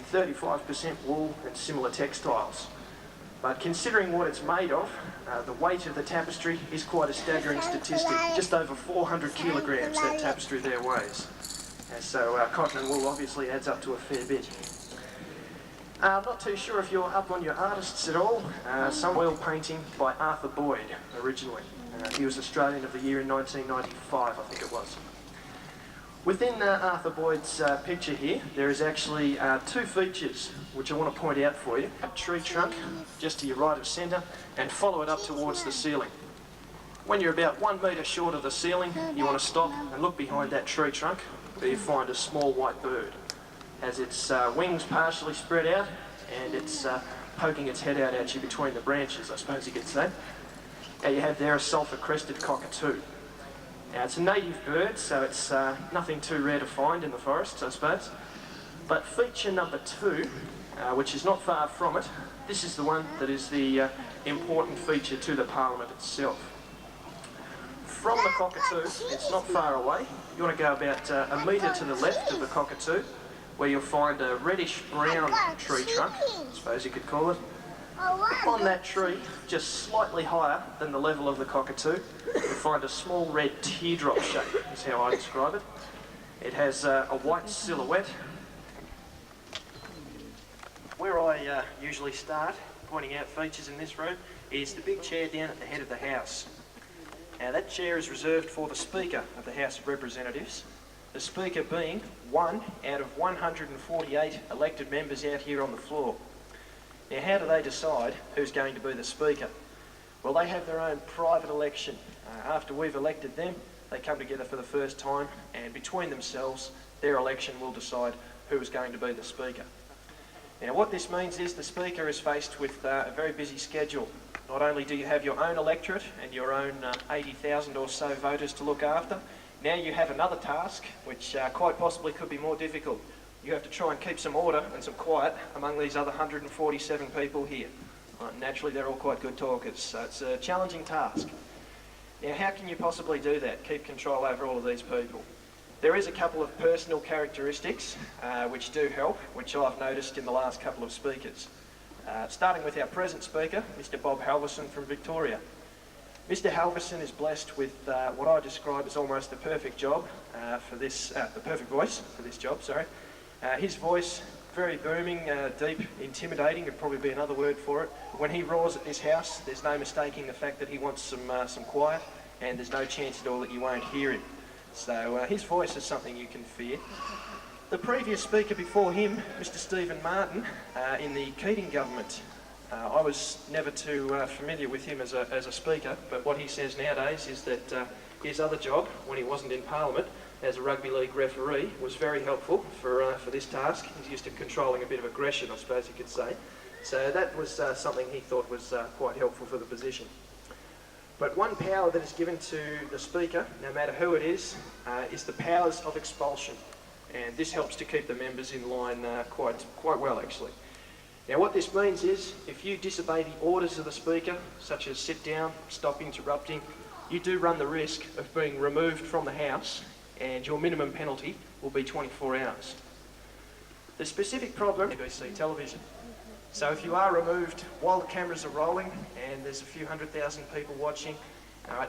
and 35% wool and similar textiles. But considering what it's made of, the weight of the tapestry is quite a staggering statistic. Just over 400 kilograms that tapestry there weighs. And so cotton and wool obviously adds up to a fair bit. I'm not too sure if you're up on your artists at all. Some oil painting by Arthur Boyd originally. He was Australian of the Year in 1995, I think it was. Within Arthur Boyd's picture here, there is actually two features which I want to point out for you. A tree trunk just to your right of centre, and follow it up towards the ceiling. When you're about 1 metre short of the ceiling, you want to stop and look behind that tree trunk, where you find a small white bird. Has its wings partially spread out, and it's poking its head out at you between the branches, I suppose you could say. Now you have there a sulphur-crested cockatoo. Now it's a native bird, so it's nothing too rare to find in the forests, I suppose. But feature number 2, which is not far from it, this is the one that is the important feature to the Parliament itself. From the cockatoo, it's not far away. You want to go about a metre to the left of the cockatoo, where you'll find a reddish-brown tree trunk, I suppose you could call it. On that tree, just slightly higher than the level of the cockatoo, you'll find a small red teardrop shape, is how I describe it. It has a white silhouette. Where I usually start pointing out features in this room is the big chair down at the head of the house. Now that chair is reserved for the Speaker of the House of Representatives, the Speaker being one out of 148 elected members out here on the floor. Now, how do they decide who's going to be the Speaker? Well, they have their own private election. After we've elected them, they come together for the first time, and between themselves, their election will decide who is going to be the Speaker. Now, what this means is the Speaker is faced with a very busy schedule. Not only do you have your own electorate and your own 80,000 or so voters to look after, now you have another task, which quite possibly could be more difficult. You have to try and keep some order and some quiet among these other 147 people here. Naturally, they're all quite good talkers, so it's a challenging task. Now, how can you possibly do that, keep control over all of these people? There is a couple of personal characteristics which do help, which I've noticed in the last couple of speakers. Starting with our present Speaker, Mr. Bob Halverson from Victoria. Mr. Halverson is blessed with what I describe as almost the perfect job for this, the perfect voice for this job, sorry. His voice, very booming, deep, intimidating would probably be another word for it. When he roars at this house, there's no mistaking the fact that he wants some quiet, and there's no chance at all that you won't hear him. So his voice is something you can fear. The previous speaker before him, Mr. Stephen Martin, in the Keating government, I was never too familiar with him as a speaker, but what he says nowadays is that his other job, when he wasn't in Parliament, as a rugby league referee, was very helpful for this task. He's used to controlling a bit of aggression, I suppose you could say. So that was something he thought was quite helpful for the position. But one power that is given to the Speaker, no matter who it is the powers of expulsion. And this helps to keep the members in line quite well, actually. Now what this means is, if you disobey the orders of the Speaker, such as sit down, stop interrupting, you do run the risk of being removed from the House, and your minimum penalty will be 24 hours. The specific problem is BBC television. So if you are removed while the cameras are rolling and there's a few 100,000 people watching,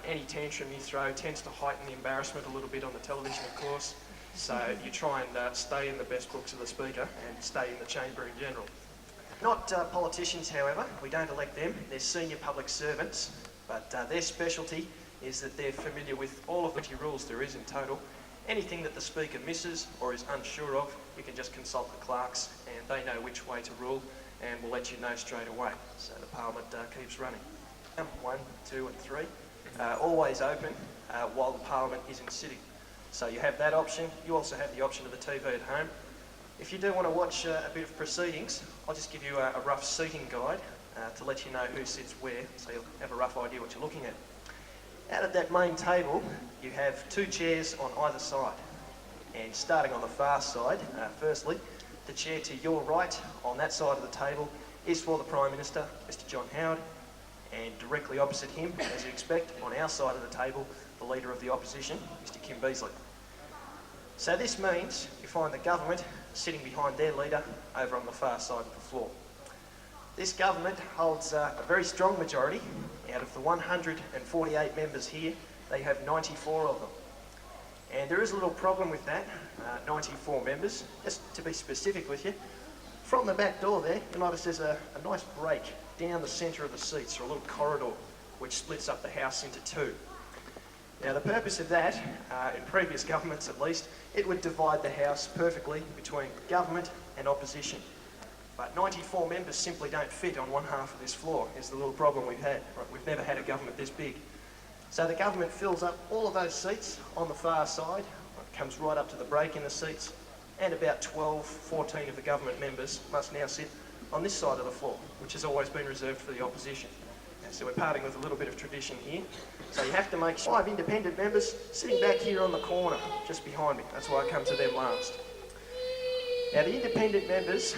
any tantrum you throw tends to heighten the embarrassment a little bit on the television, of course. So you try and stay in the best books of the Speaker and stay in the chamber in general. Not politicians, however. We don't elect them. They're senior public servants, but their specialty is that they're familiar with all of the rules there is in total. Anything that the Speaker misses or is unsure of, you can just consult the clerks and they know which way to rule and will let you know straight away. So the Parliament keeps running. 1, 2 and 3, always open while the Parliament isn't sitting. So you have that option. You also have the option of the TV at home. If you do want to watch a bit of proceedings, I'll just give you a rough seating guide to let you know who sits where, so you'll have a rough idea what you're looking at. Out of that main table, you have 2 chairs on either side. And starting on the far side, firstly, the chair to your right on that side of the table is for the Prime Minister, Mr. John Howard, and directly opposite him, as you expect, on our side of the table, the Leader of the Opposition, Mr. Kim Beazley. So this means you find the government sitting behind their leader over on the far side of the floor. This government holds a very strong majority. Out of the 148 members here, they have 94 of them. And there is a little problem with that, 94 members. Just to be specific with you, from the back door there, you'll notice there's a nice break down the centre of the seats, or a little corridor, which splits up the House into two. Now the purpose of that, in previous governments at least, it would divide the House perfectly between government and opposition. But 94 members simply don't fit on one half of this floor, is the little problem we've had. Right? We've never had a government this big. So the government fills up all of those seats on the far side, it comes right up to the break in the seats, and about 12, 14 of the government members must now sit on this side of the floor, which has always been reserved for the opposition. So we're parting with a little bit of tradition here. So you have to make 5 independent members sitting back here on the corner, just behind me. That's why I come to them last. Now the independent members,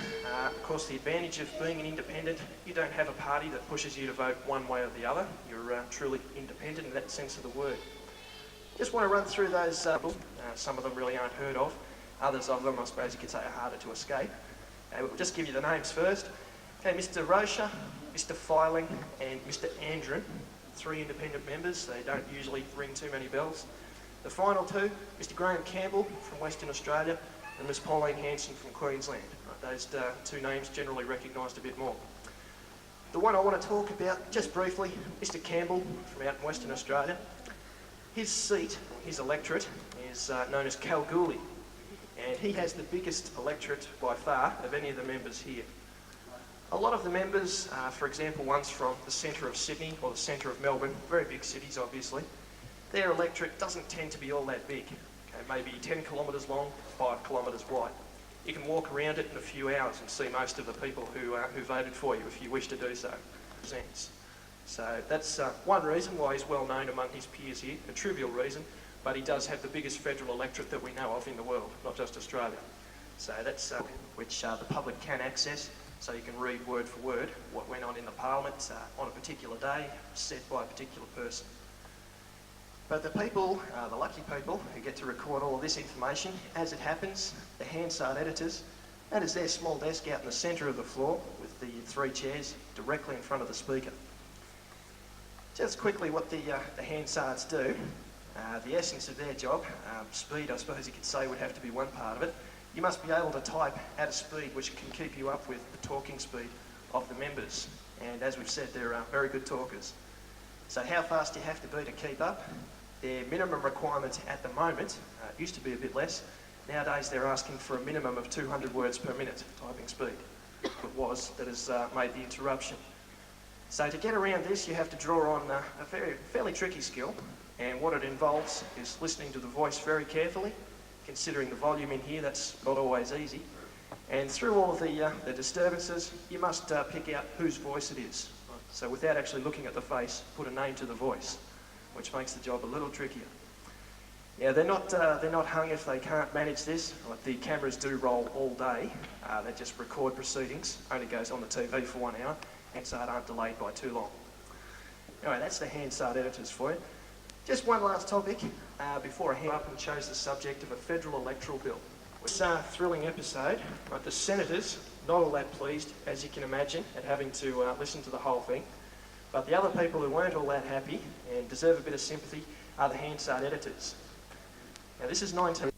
of course the advantage of being an independent, you don't have a party that pushes you to vote one way or the other. You're truly independent in that sense of the word. Just want to run through those, some of them really aren't heard of. Others of them, I suppose you could say, are harder to escape. We'll just give you the names first. Okay, Mr. Rocha, Mr. Filing and Mr. Andrew, 3 independent members. They don't usually ring too many bells. The final 2, Mr. Graham Campbell from Western Australia and Ms. Pauline Hanson from Queensland. Right, those 2 names generally recognised a bit more. The one I want to talk about just briefly, Mr. Campbell from out in Western Australia. His seat, his electorate, is known as Kalgoorlie, and he has the biggest electorate by far of any of the members here. A lot of the members, for example, ones from the centre of Sydney or the centre of Melbourne, very big cities obviously, their electorate doesn't tend to be all that big. Okay, maybe 10 kilometres long, 5 kilometres wide. You can walk around it in a few hours and see most of the people who voted for you if you wish to do so. So that's one reason why he's well known among his peers here, a trivial reason, but he does have the biggest federal electorate that we know of in the world, not just Australia. So that's which the public can access, so you can read word for word what went on in the Parliament on a particular day, set by a particular person. But the people, the lucky people who get to record all of this information, as it happens, the Hansard editors, that is their small desk out in the centre of the floor with the 3 chairs directly in front of the speaker. Just quickly what the Hansards do, the essence of their job, speed I suppose you could say would have to be one part of it. You must be able to type at a speed which can keep you up with the talking speed of the members. And as we've said, they're very good talkers. So how fast do you have to be to keep up? Their minimum requirement at the moment used to be a bit less. Nowadays they're asking for a minimum of 200 words per minute typing speed. It was that has made the interruption. So to get around this, you have to draw on a fairly tricky skill, and what it involves is listening to the voice very carefully, considering the volume in here, that's not always easy. And through all of the disturbances, you must pick out whose voice it is. So without actually looking at the face, put a name to the voice, which makes the job a little trickier. Now they're not hung if they can't manage this. Like, the cameras do roll all day. They just record proceedings. Only goes on the TV for 1 hour, and so it aren't delayed by too long. Anyway, that's the Hansard editors for you. Just one last topic before I hand up and chose the subject of a federal electoral bill. It's a thrilling episode, but the senators, not all that pleased, as you can imagine, at having to listen to the whole thing. But the other people who weren't all that happy and deserve a bit of sympathy are the Hansard editors. Now this is 19...